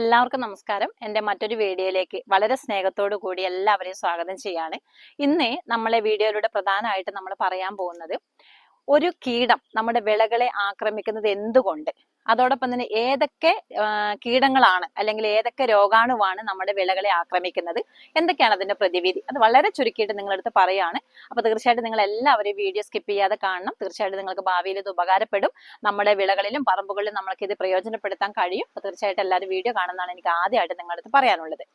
എല്ലാവർക്കും നമസ്കാരം. എൻ്റെ മറ്റൊരു വീഡിയോയിലേക്ക് വളരെ സ്നേഹത്തോടു കൂടി എല്ലാവരെയും സ്വാഗതം ചെയ്യാണ്. ഇന്ന് നമ്മളെ വീഡിയോയിലൂടെ പ്രധാനമായിട്ട് നമ്മൾ പറയാൻ പോകുന്നത് ഒരു കീടം നമ്മുടെ വിളകളെ ആക്രമിക്കുന്നത് എന്തുകൊണ്ട്, അതോടൊപ്പം തന്നെ ഏതൊക്കെ കീടങ്ങളാണ് അല്ലെങ്കിൽ ഏതൊക്കെ രോഗാണുവാണ് നമ്മുടെ വിളകളെ ആക്രമിക്കുന്നത്, എന്തൊക്കെയാണ് അതിന്റെ പ്രതിവിധി, അത് വളരെ ചുരുക്കിയിട്ട് നിങ്ങളടുത്ത് പറയാണ്. അപ്പൊ തീർച്ചയായിട്ടും നിങ്ങൾ എല്ലാവരും വീഡിയോ സ്കിപ്പ് ചെയ്യാതെ കാണണം. തീർച്ചയായിട്ടും നിങ്ങൾക്ക് ഭാവിയിൽ ഇത് ഉപകാരപ്പെടും. നമ്മുടെ വിളകളിലും പറമ്പുകളിലും നമ്മൾക്ക് ഇത് പ്രയോജനപ്പെടുത്താൻ കഴിയും. അപ്പൊ തീർച്ചയായിട്ടും എല്ലാവരും വീഡിയോ കാണുന്നതാണ് എനിക്ക് ആദ്യമായിട്ട് നിങ്ങളടുത്ത് പറയാനുള്ളത്.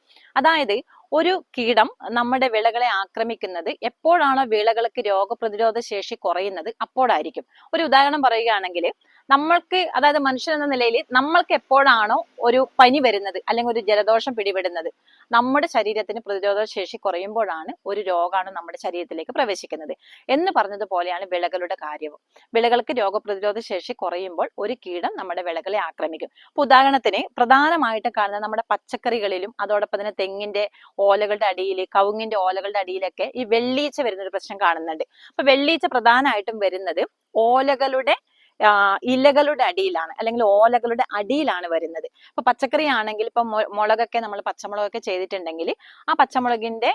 അതായത് ഒരു കീടം നമ്മുടെ വിളകളെ ആക്രമിക്കുന്നത് എപ്പോഴാണോ വിളകൾക്ക് രോഗപ്രതിരോധ ശേഷി കുറയുന്നത് അപ്പോഴായിരിക്കും. ഒരു ഉദാഹരണം പറയുകയാണെങ്കിൽ, നമ്മൾക്ക് അതായത് മനുഷ്യൻ എന്ന നിലയിൽ നമ്മൾക്ക് എപ്പോഴാണോ ഒരു പനി വരുന്നത് അല്ലെങ്കിൽ ഒരു ജലദോഷം പിടിപെടുന്നത്, നമ്മുടെ ശരീരത്തിന് പ്രതിരോധ ശേഷി കുറയുമ്പോഴാണ് ഒരു രോഗാണു നമ്മുടെ ശരീരത്തിലേക്ക് പ്രവേശിക്കുന്നത് എന്ന് പറഞ്ഞതുപോലെയാണ് വിളകളുടെ കാര്യവും. വിളകൾക്ക് രോഗപ്രതിരോധ ശേഷി കുറയുമ്പോൾ ഒരു കീടം നമ്മുടെ വിളകളെ ആക്രമിക്കും. ഇപ്പൊ ഉദാഹരണത്തിന് പ്രധാനമായിട്ട് കാണുന്ന നമ്മുടെ പച്ചക്കറികളിലും അതോടൊപ്പം തന്നെ തെങ്ങിന്റെ ഓലകളുടെ അടിയിൽ, കവുങ്ങിന്റെ ഓലകളുടെ അടിയിലൊക്കെ ഈ വെള്ളീച്ച വരുന്ന ഒരു പ്രശ്നം കാണുന്നുണ്ട്. അപ്പൊ വെള്ളീച്ച പ്രധാനമായിട്ടും വരുന്നത് ഓലകളുടെ ഇലകളുടെ അടിയിലാണ് അല്ലെങ്കിൽ ഓലകളുടെ അടിയിലാണ് വരുന്നത്. ഇപ്പൊ പച്ചക്കറി ആണെങ്കിൽ ഇപ്പൊ മുളകൊക്കെ നമ്മൾ പച്ചമുളകൊക്കെ ചെയ്തിട്ടുണ്ടെങ്കിൽ ആ പച്ചമുളകിന്റെ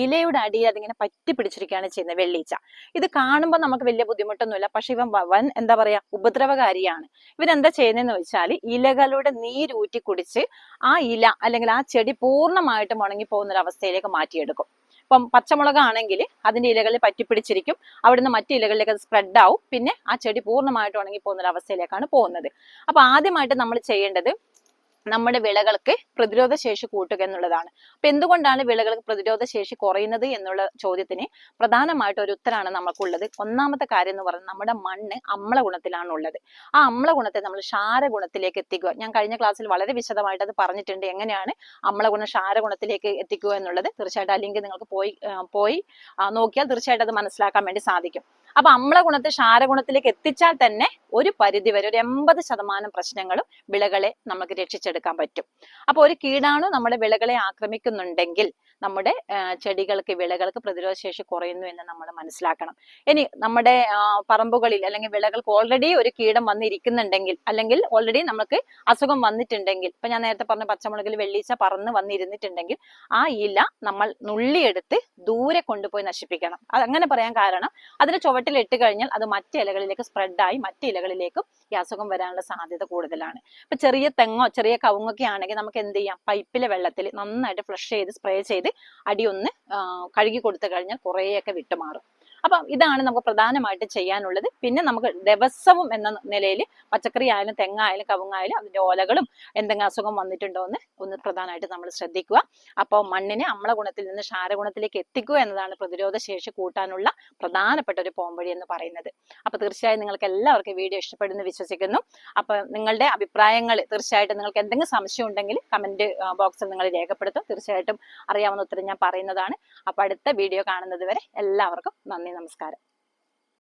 ഇലയുടെ അടിയിൽ അതിങ്ങനെ പറ്റി പിടിച്ചിരിക്കുകയാണ് ചെയ്യുന്നത് വെള്ളീച്ച. ഇത് കാണുമ്പോൾ നമുക്ക് വലിയ ബുദ്ധിമുട്ടൊന്നുമില്ല, പക്ഷെ ഇവൻ വൻ എന്താ പറയാ ഉപദ്രവകാരിയാണ്. ഇവരെന്താ ചെയ്യുന്നതെന്ന് വെച്ചാൽ ഇലകളുടെ നീരൂറ്റി കുടിച്ച് ആ ഇല അല്ലെങ്കിൽ ആ ചെടി പൂർണ്ണമായിട്ടും ഉണങ്ങിപ്പോകുന്ന ഒരു അവസ്ഥയിലേക്ക് മാറ്റിയെടുക്കും. ഇപ്പം പച്ചമുളക് ആണെങ്കിൽ അതിന്റെ ഇലകളിൽ പറ്റിപ്പിടിച്ചിരിക്കും, അവിടുന്ന് മറ്റു ഇലകളിലേക്ക് അത് സ്പ്രെഡ് ആവും, പിന്നെ ആ ചെടി പൂർണ്ണമായിട്ട് ഉണങ്ങി പോകുന്ന ഒരു അവസ്ഥയിലേക്കാണ് പോകുന്നത്. അപ്പൊ ആദ്യമായിട്ട് നമ്മൾ ചെയ്യേണ്ടത് നമ്മുടെ വിളകൾക്ക് പ്രതിരോധ ശേഷി കൂട്ടുക എന്നുള്ളതാണ്. അപ്പൊ എന്തുകൊണ്ടാണ് വിളകൾക്ക് പ്രതിരോധ ശേഷി കുറയുന്നത് എന്നുള്ള ചോദ്യത്തിന് പ്രധാനമായിട്ട് ഒരു ഉത്തരമാണ് നമുക്കുള്ളത്. ഒന്നാമത്തെ കാര്യം എന്ന് പറയുന്നത് നമ്മുടെ മണ്ണ് അമ്ല ഗുണത്തിലാണ് ഉള്ളത്. ആ അമ്ല ഗുണത്തെ നമ്മൾ ക്ഷാര ഗുണത്തിലേക്ക് എത്തിക്കുക. ഞാൻ കഴിഞ്ഞ ക്ലാസ്സിൽ വളരെ വിശദമായിട്ട് അത് പറഞ്ഞിട്ടുണ്ട്, എങ്ങനെയാണ് അമ്ല ഗുണം ക്ഷാര ഗുണത്തിലേക്ക് എത്തിക്കുക എന്നുള്ളത്. തീർച്ചയായിട്ടും അല്ലെങ്കിൽ നിങ്ങൾക്ക് പോയി നോക്കിയാൽ തീർച്ചയായിട്ടും അത് മനസ്സിലാക്കാൻ വേണ്ടി സാധിക്കും. അപ്പൊ അമ്ല ഗുണത്തെ ക്ഷാരഗുണത്തിലേക്ക് എത്തിച്ചാൽ തന്നെ ഒരു പരിധി വരെ ഒരു 80% പ്രശ്നങ്ങളും വിളകളെ നമുക്ക് രക്ഷിച്ചെടുക്കാൻ പറ്റും. അപ്പൊ ഒരു കീടാണു നമ്മുടെ വിളകളെ ആക്രമിക്കുന്നുണ്ടെങ്കിൽ നമ്മുടെ ചെടികൾക്ക് വിളകൾക്ക് പ്രതിരോധ ശേഷി കുറയുന്നു എന്ന് നമ്മൾ മനസ്സിലാക്കണം. ഇനി നമ്മുടെ പറമ്പുകളിൽ അല്ലെങ്കിൽ വിളകൾക്ക് ഓൾറെഡി ഒരു കീടം വന്നിരിക്കുന്നുണ്ടെങ്കിൽ അല്ലെങ്കിൽ ഓൾറെഡി നമുക്ക് അസുഖം വന്നിട്ടുണ്ടെങ്കിൽ, ഇപ്പൊ ഞാൻ നേരത്തെ പറഞ്ഞ പച്ചമുളകിൽ വെള്ളീച്ച പറന്ന് വന്നിരുന്നിട്ടുണ്ടെങ്കിൽ ആ ഇല നമ്മൾ നുള്ളിയെടുത്ത് ദൂരെ കൊണ്ടുപോയി നശിപ്പിക്കണം. അത് അങ്ങനെ പറയാൻ കാരണം അതിന് ചുവട്ടിൽ ഇട്ട് കഴിഞ്ഞാൽ അത് മറ്റു ഇലകളിലേക്ക് സ്പ്രെഡായി മറ്റു ഇലകളിലേക്കും ഈ അസുഖം വരാനുള്ള സാധ്യത കൂടുതലാണ്. ഇപ്പൊ ചെറിയ തെങ്ങോ ചെറിയ കവുങ്ങൊക്കെ ആണെങ്കിൽ നമുക്ക് എന്ത് ചെയ്യാം, പൈപ്പിലെ വെള്ളത്തിൽ നന്നായിട്ട് ഫ്ലഷ് ചെയ്ത് സ്പ്രേ ചെയ്ത് അടി ഒന്ന് കഴുകി കൊടുത്തു കഴിഞ്ഞാൽ കുറേയൊക്കെ വിട്ടുമാറും. അപ്പൊ ഇതാണ് നമുക്ക് പ്രധാനമായിട്ട് ചെയ്യാനുള്ളത്. പിന്നെ നമുക്ക് ദിവസവും എന്ന നിലയിൽ പച്ചക്കറി ആയാലും തെങ്ങായാലും കവുങ്ങായാലും അതിന്റെ ഓലകളും എന്തെങ്കിലും അസുഖം വന്നിട്ടുണ്ടോ എന്ന് ഒന്ന് പ്രധാനമായിട്ട് നമ്മൾ ശ്രദ്ധിക്കുക. അപ്പോൾ മണ്ണിനെ അമ്ല ഗുണത്തിൽ നിന്ന് ക്ഷാരഗുണത്തിലേക്ക് എത്തിക്കുക എന്നതാണ് പ്രതിരോധ ശേഷി കൂട്ടാനുള്ള പ്രധാനപ്പെട്ട ഒരു പോംവഴി എന്ന് പറയുന്നത്. അപ്പൊ തീർച്ചയായും നിങ്ങൾക്ക് എല്ലാവർക്കും വീഡിയോ ഇഷ്ടപ്പെടുന്നു വിശ്വസിക്കുന്നു. അപ്പൊ നിങ്ങളുടെ അഭിപ്രായങ്ങൾ തീർച്ചയായിട്ടും നിങ്ങൾക്ക് എന്തെങ്കിലും സംശയം ഉണ്ടെങ്കിൽ കമന്റ് ബോക്സിൽ നിങ്ങൾ രേഖപ്പെടുത്തും. തീർച്ചയായിട്ടും അറിയാവുന്ന ഉത്തരം ഞാൻ പറയുന്നതാണ്. അപ്പൊ അടുത്ത വീഡിയോ കാണുന്നത് വരെ എല്ലാവർക്കും നന്ദി, നമസ്കാരം.